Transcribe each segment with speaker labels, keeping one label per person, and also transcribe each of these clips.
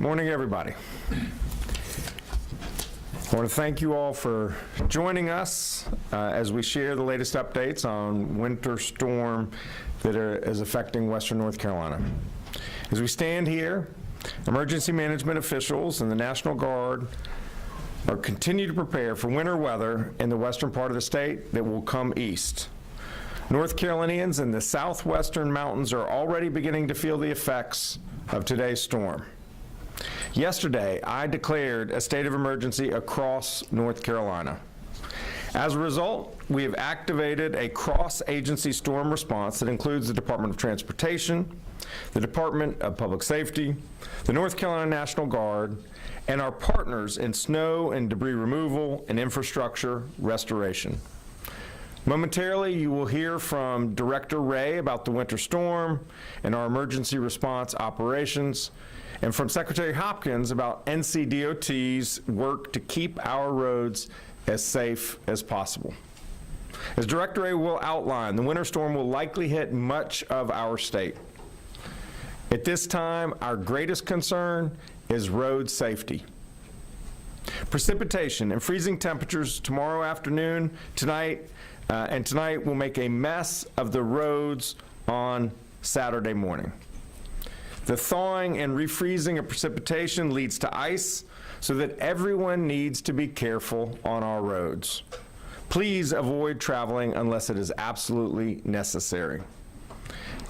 Speaker 1: Morning, everybody. I want to thank you all for joining us as we share the latest updates on winter storm that is affecting Western North Carolina. As we stand here, emergency management officials and the National Guard are continue to prepare for winter weather in the western part of the state that will come east. North Carolinians in the southwestern mountains are already beginning to feel the effects of today's storm. Yesterday, I declared a state of emergency across North Carolina. As a result, we have activated a cross-agency storm response that includes the Department of Transportation, the Department of Public Safety, the North Carolina National Guard, and our partners in snow and debris removal and infrastructure restoration. Momentarily, you will hear from Director Ray about the winter storm and our emergency response operations, and from Secretary Hopkins about NCDOT's work to keep our roads as safe as possible. As Director Ray will outline, the winter storm will likely hit much of our state. At this time, our greatest concern is road safety. Precipitation and freezing temperatures tomorrow afternoon, tonight will make a mess of the roads on Saturday morning. The thawing and refreezing of precipitation leads to ice, so that everyone needs to be careful on our roads. Please avoid traveling unless it is absolutely necessary.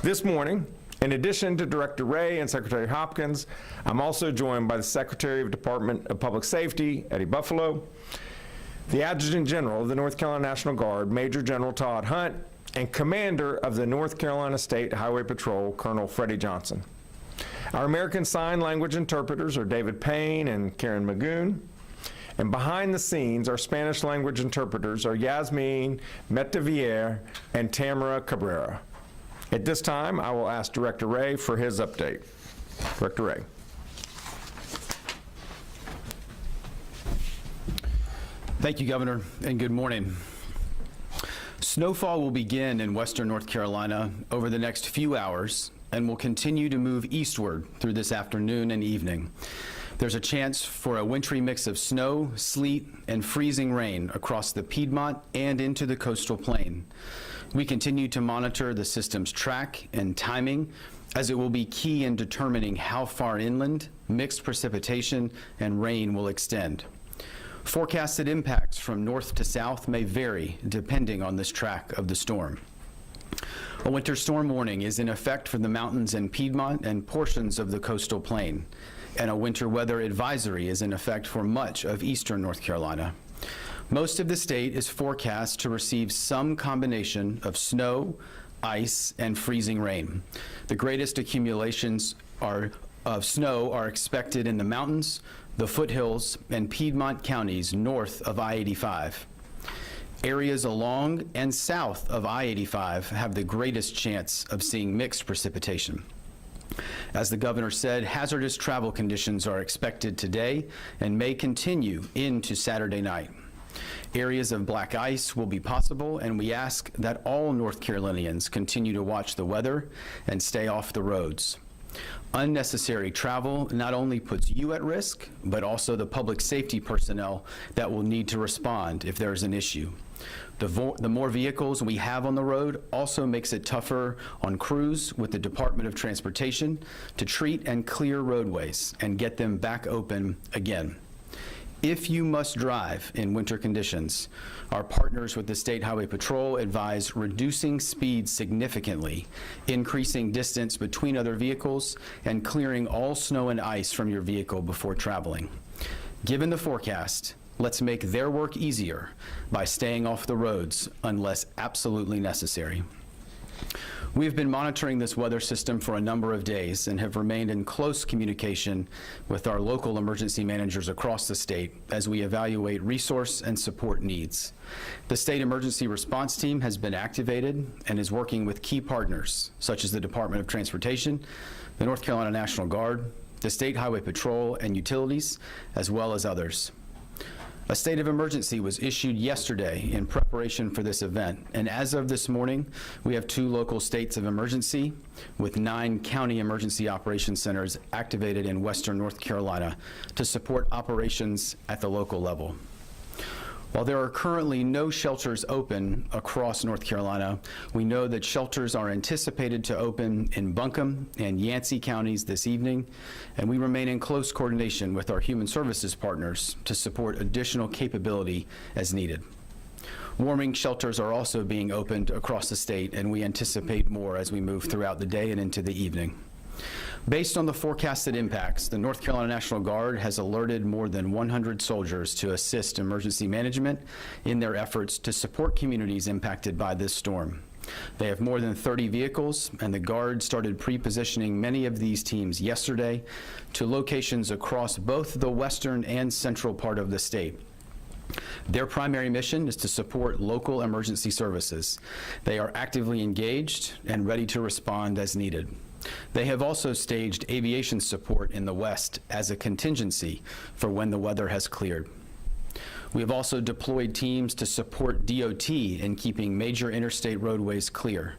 Speaker 1: This morning, in addition to Director Ray and Secretary Hopkins, I'm also joined by the Secretary of Department of Public Safety, Eddie Buffalo, the Adjutant General of the North Carolina National Guard, Major General Todd Hunt, and Commander of the North Carolina State Highway Patrol, Colonel Freddie Johnson. Our American Sign Language interpreters are David Payne and Karen Magoon. And behind the scenes, our Spanish language interpreters are Yasmin Metavier and Tamara Cabrera. At this time, I will ask Director Ray for his update. Director Ray.
Speaker 2: Thank you, Governor, and good morning. Snowfall will begin in western North Carolina over the next few hours and will continue to move eastward through this afternoon and evening. There's a chance for a wintry mix of snow, sleet, and freezing rain across the Piedmont and into the coastal plain. We continue to monitor the system's track and timing, as it will be key in determining how far inland mixed precipitation and rain will extend. Forecasted impacts from north to south may vary depending on this track of the storm. A winter storm warning is in effect for the mountains in Piedmont and portions of the coastal plain, and a winter weather advisory is in effect for much of eastern North Carolina. Most of the state is forecast to receive some combination of snow, ice, and freezing rain. The greatest accumulations of snow are expected in the mountains, the foothills, and Piedmont counties north of I-85. Areas along and south of I-85 have the greatest chance of seeing mixed precipitation. As the governor said, hazardous travel conditions are expected today and may continue into Saturday night. Areas of black ice will be possible, and we ask that all North Carolinians continue to watch the weather and stay off the roads. Unnecessary travel not only puts you at risk, but also the public safety personnel that will need to respond if there is an issue. The more vehicles we have on the road also makes it tougher on crews with the Department of Transportation to treat and clear roadways and get them back open again. If you must drive in winter conditions, our partners with the State Highway Patrol advise reducing speed significantly, increasing distance between other vehicles, and clearing all snow and ice from your vehicle before traveling. Given the forecast, let's make their work easier by staying off the roads unless absolutely necessary. We've been monitoring this weather system for a number of days and have remained in close communication with our local emergency managers across the state as we evaluate resource and support needs. The State Emergency Response Team has been activated and is working with key partners such as the Department of Transportation, the North Carolina National Guard, the State Highway Patrol and utilities, as well as others. A state of emergency was issued yesterday in preparation for this event, and as of this morning, we have 2 local states of emergency with 9 county emergency operations centers activated in Western North Carolina to support operations at the local level. While there are currently no shelters open across North Carolina, we know that shelters are anticipated to open in Buncombe and Yancey counties this evening, and we remain in close coordination with our human services partners to support additional capability as needed. Warming shelters are also being opened across the state, and we anticipate more as we move throughout the day and into the evening. Based on the forecasted impacts, the North Carolina National Guard has alerted more than 100 soldiers to assist emergency management in their efforts to support communities impacted by this storm. They have more than 30 vehicles, and the Guard started pre-positioning many of these teams yesterday to locations across both the western and central part of the state. Their primary mission is to support local emergency services. They are actively engaged and ready to respond as needed. They have also staged aviation support in the west as a contingency for when the weather has cleared. We have also deployed teams to support DOT in keeping major interstate roadways clear.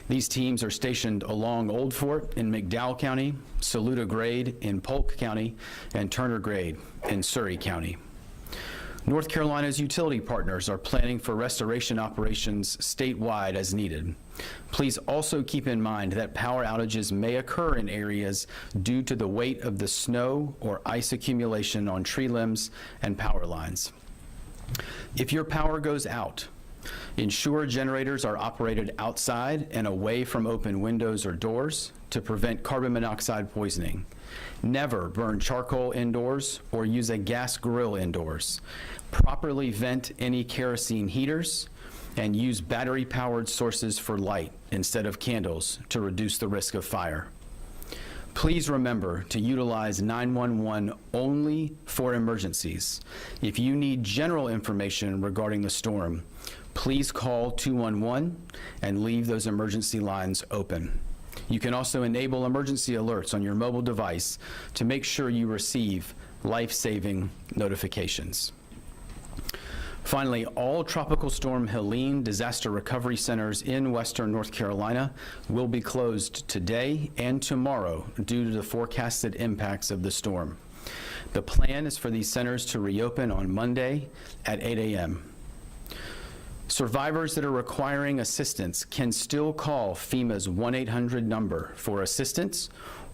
Speaker 2: These teams are stationed along Old Fort in McDowell County, Saluda Grade in Polk County, and Turner Grade in Surrey County. North Carolina's utility partners are planning for restoration operations statewide as needed. Please also keep in mind that power outages may occur in areas due to the weight of the snow or ice accumulation on tree limbs and power lines. If your power goes out, ensure generators are operated outside and away from open windows or doors to prevent carbon monoxide poisoning. Never burn charcoal indoors or use a gas grill indoors. Properly vent any kerosene heaters and use battery-powered sources for light instead of candles to reduce the risk of fire. Please remember to utilize 911 only for emergencies. If you need general information regarding the storm, please call 211 and leave those emergency lines open. You can also enable emergency alerts on your mobile device to make sure you receive life-saving notifications. Finally, all Tropical Storm Helene disaster recovery centers in Western North Carolina will be closed today and tomorrow due to the forecasted impacts of the storm. The plan is for these centers to reopen on Monday at 8 a.m. Survivors that are requiring assistance can still call FEMA's 1-800 number for assistance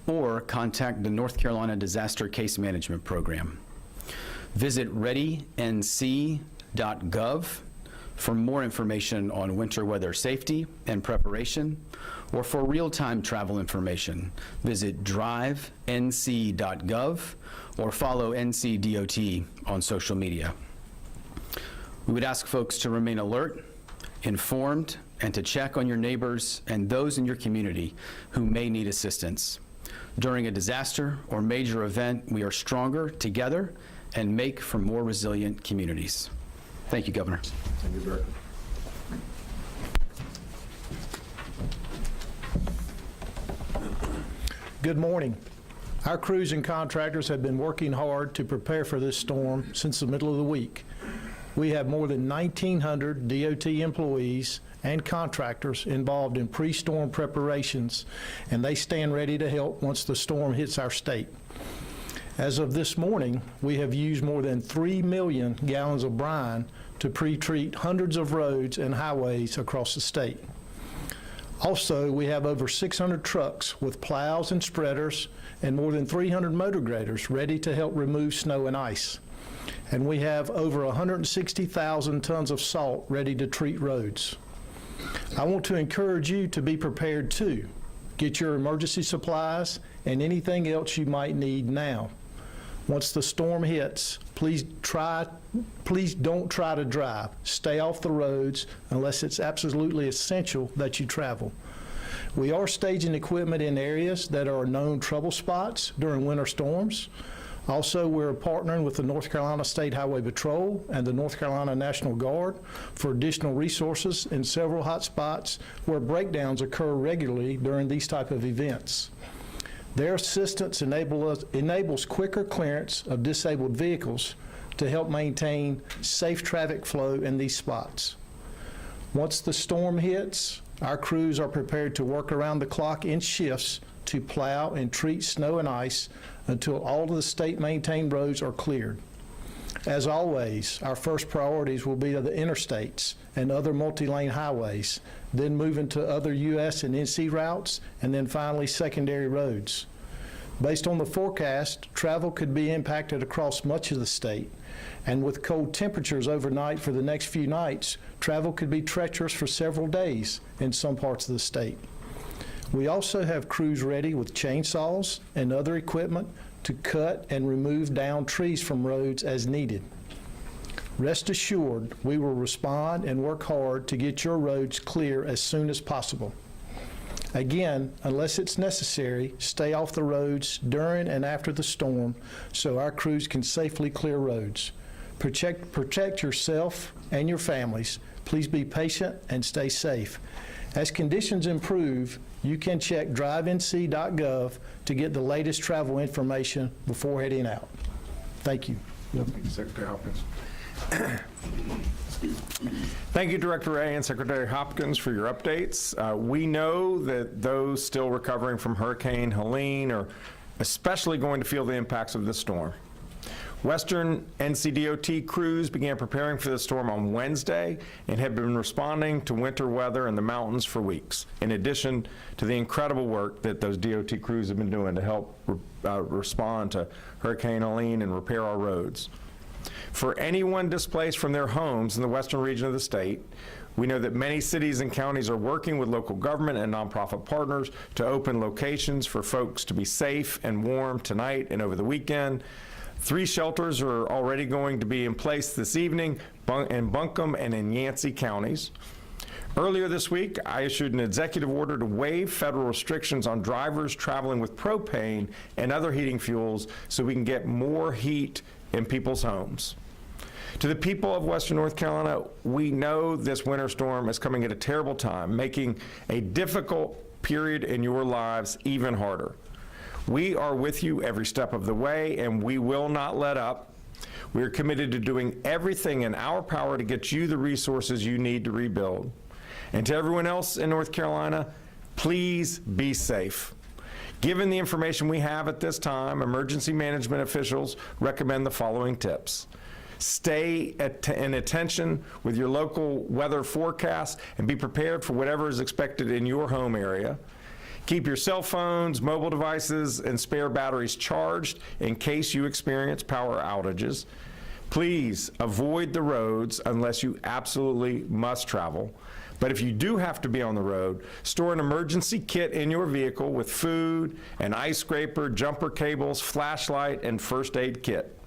Speaker 2: or contact the North Carolina Disaster Case Management Program. Visit readync.gov for more information on winter weather safety and preparation, or for real-time travel information, visit drivenc.gov or follow NCDOT on social media. We would ask folks to remain alert, informed, and to check on your neighbors and those in your community who may need assistance. During a disaster or major event, we are stronger together and make for more resilient communities. Thank you, Governor.
Speaker 1: Thank you, Director.
Speaker 3: Good morning. Our crews and contractors have been working hard to prepare for this storm since the middle of the week. We have more than 1,900 DOT employees and contractors involved in pre-storm preparations, and they stand ready to help once the storm hits our state. As of this morning, we have used more than 3 million gallons of brine to pre-treat hundreds of roads and highways across the state. Also, we have over 600 trucks with plows and spreaders and more than 300 motor graders ready to help remove snow and ice. And we have over 160,000 tons of salt ready to treat roads. I want to encourage you to be prepared too. Get your emergency supplies and anything else you might need now. Once the storm hits, please don't try to drive. Stay off the roads unless it's absolutely essential that you travel. We are staging equipment in areas that are known trouble spots during winter storms. Also, we're partnering with the North Carolina State Highway Patrol and the North Carolina National Guard for additional resources in several hot spots where breakdowns occur regularly during these type of events. Their assistance enables quicker clearance of disabled vehicles to help maintain safe traffic flow in these spots. Once the storm hits, our crews are prepared to work around the clock in shifts to plow and treat snow and ice until all of the state-maintained roads are cleared. As always, our first priorities will be the interstates and other multi-lane highways, then moving to other U.S. and NC routes, and then finally secondary roads. Based on the forecast, travel could be impacted across much of the state, and with cold temperatures overnight for the next few nights, travel could be treacherous for several days in some parts of the state. We also have crews ready with chainsaws and other equipment to cut and remove down trees from roads as needed. Rest assured, we will respond and work hard to get your roads clear as soon as possible. Again, unless it's necessary, stay off the roads during and after the storm so our crews can safely clear roads. Protect yourself and your families. Please be patient and stay safe. As conditions improve, you can check drivenc.gov to get the latest travel information before heading out. Thank you.
Speaker 1: Secretary Hopkins. Thank you, Director Ray and Secretary Hopkins, for your updates. We know that those still recovering from Hurricane Helene are especially going to feel the impacts of this storm. Western NCDOT crews began preparing for the storm on Wednesday and have been responding to winter weather in the mountains for weeks, in addition to the incredible work that those DOT crews have been doing to help respond to Hurricane Helene and repair our roads. For anyone displaced from their homes in the western region of the state, we know that many cities and counties are working with local government and nonprofit partners to open locations for folks to be safe and warm tonight and over the weekend. 3 shelters are already going to be in place this evening in Buncombe and in Yancey counties. Earlier this week, I issued an executive order to waive federal restrictions on drivers traveling with propane and other heating fuels so we can get more heat in people's homes. To the people of Western North Carolina, we know this winter storm is coming at a terrible time, making a difficult period in your lives even harder. We are with you every step of the way, and we will not let up. We are committed to doing everything in our power to get you the resources you need to rebuild. And to everyone else in North Carolina, please be safe. Given the information we have at this time, emergency management officials recommend the following tips. Stay in attention with your local weather forecast and be prepared for whatever is expected in your home area. Keep your cell phones, mobile devices, and spare batteries charged in case you experience power outages. Please avoid the roads unless you absolutely must travel. But if you do have to be on the road, store an emergency kit in your vehicle with food, an ice scraper, jumper cables, flashlight, and first aid kit.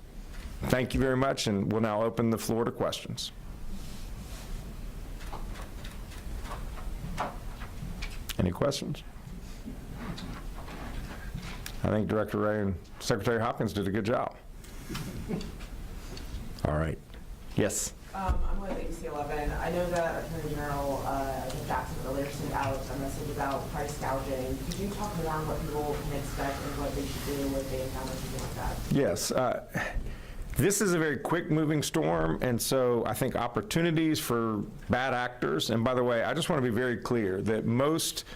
Speaker 1: Thank you very much, and we'll now open the floor to questions. Any questions? I think Director Ray and Secretary Hopkins did a good job. All right. Yes.
Speaker 4: I'm with ABC 11. I know that Attorney General Jackson earlier sent out a message about price gouging. Could you talk more on what people can expect and what they should do with the encounter something like that?
Speaker 1: Yes. This is a very quick-moving storm, and so I think opportunities for bad actors, and by the way, I just want to be very clear that most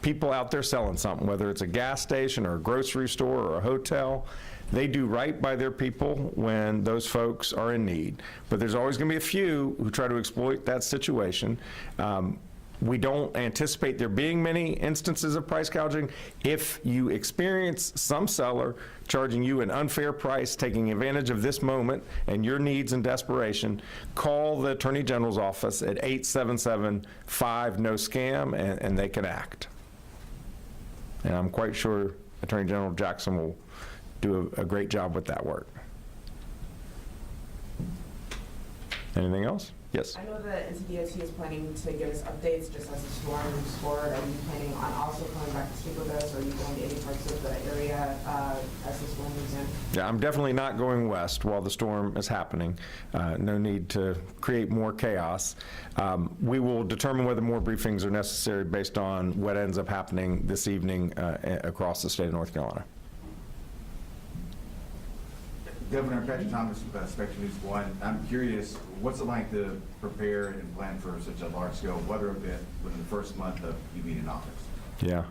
Speaker 1: people out there selling something, whether it's a gas station or a grocery store or a hotel, they do right by their people when those folks are in need. But there's always going to be a few who try to exploit that situation. We don't anticipate there being many instances of price gouging. If you experience some seller charging you an unfair price, taking advantage of this moment and your needs and desperation, call the Attorney General's office at 877-5-NO-SCAM, and they can act. And I'm quite sure Attorney General Jackson will do a great job with that work. Anything else? Yes.
Speaker 4: I know that NCDOT is planning to give us updates just as the storm moves forward. Are you planning on also coming back to speak with us, or are you going to any parts of the area as the storm moves in?
Speaker 1: Yeah, I'm definitely not going west while the storm is happening. No need to create more chaos. We will determine whether more briefings are necessary based on what ends up happening this evening across the state of North Carolina.
Speaker 5: Governor Patrick Thomas, Spectrum News 1. I'm curious, what's it like to prepare and plan for such a large-scale weather event within the first month of you being in office?
Speaker 1: Yeah.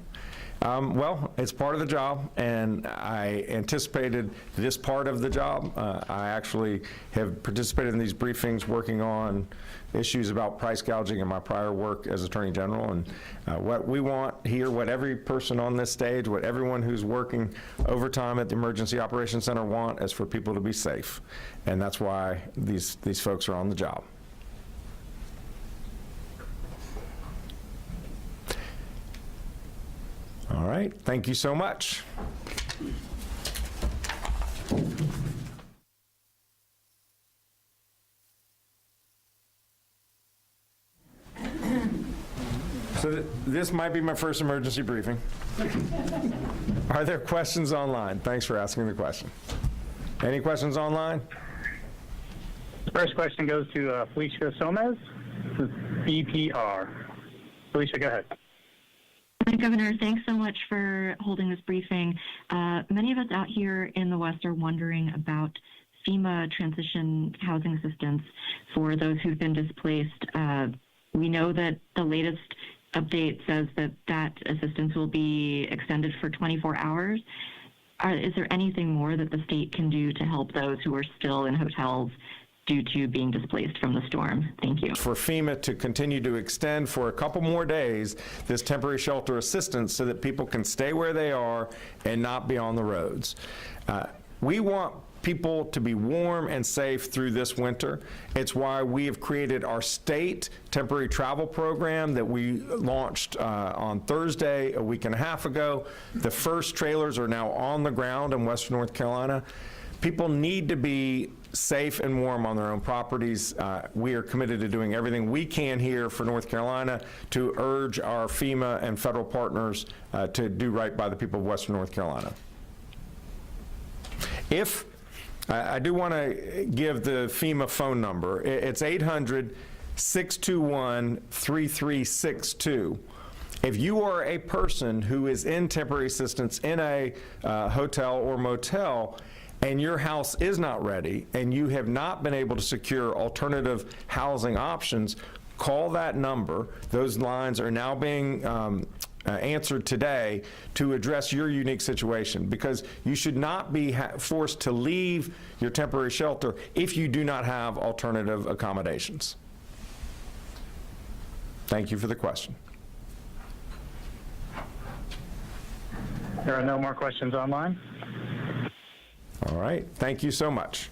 Speaker 1: Well, it's part of the job, and I anticipated this part of the job. I actually have participated in these briefings working on issues about price gouging in my prior work as Attorney General, and what we want here, what every person on this stage, what everyone who's working overtime at the Emergency Operations Center want is for people to be safe, and that's why these folks are on the job. All right, thank you so much. So this might be my first emergency briefing. Are there questions online? Thanks for asking the question. Any questions online?
Speaker 6: The first question goes to Felicia Somez, with BPR. Felicia, go ahead.
Speaker 7: Hi, Governor. Thanks so much for holding this briefing. Many of us out here in the West are wondering about FEMA transition housing assistance for those who've been displaced. We know that the latest update says that assistance will be extended for 24 hours. Is there anything more that the state can do to help those who are still in hotels due to being displaced from the storm? Thank you.
Speaker 1: For FEMA to continue to extend for a couple more days this temporary shelter assistance so that people can stay where they are and not be on the roads. We want people to be warm and safe through this winter. It's why we have created our state temporary travel program that we launched on Thursday, a week and a half ago. The first trailers are now on the ground in Western North Carolina. People need to be safe and warm on their own properties. We are committed to doing everything we can here for North Carolina to urge our FEMA and federal partners to do right by the people of Western North Carolina. I do want to give the FEMA phone number. It's 800-621-3362. If you are a person who is in temporary assistance in a hotel or motel, and your house is not ready, and you have not been able to secure alternative housing options, call that number. Those lines are now being answered today to address your unique situation, because you should not be forced to leave your temporary shelter if you do not have alternative accommodations. Thank you for the question.
Speaker 6: There are no more questions online.
Speaker 1: All right, thank you so much.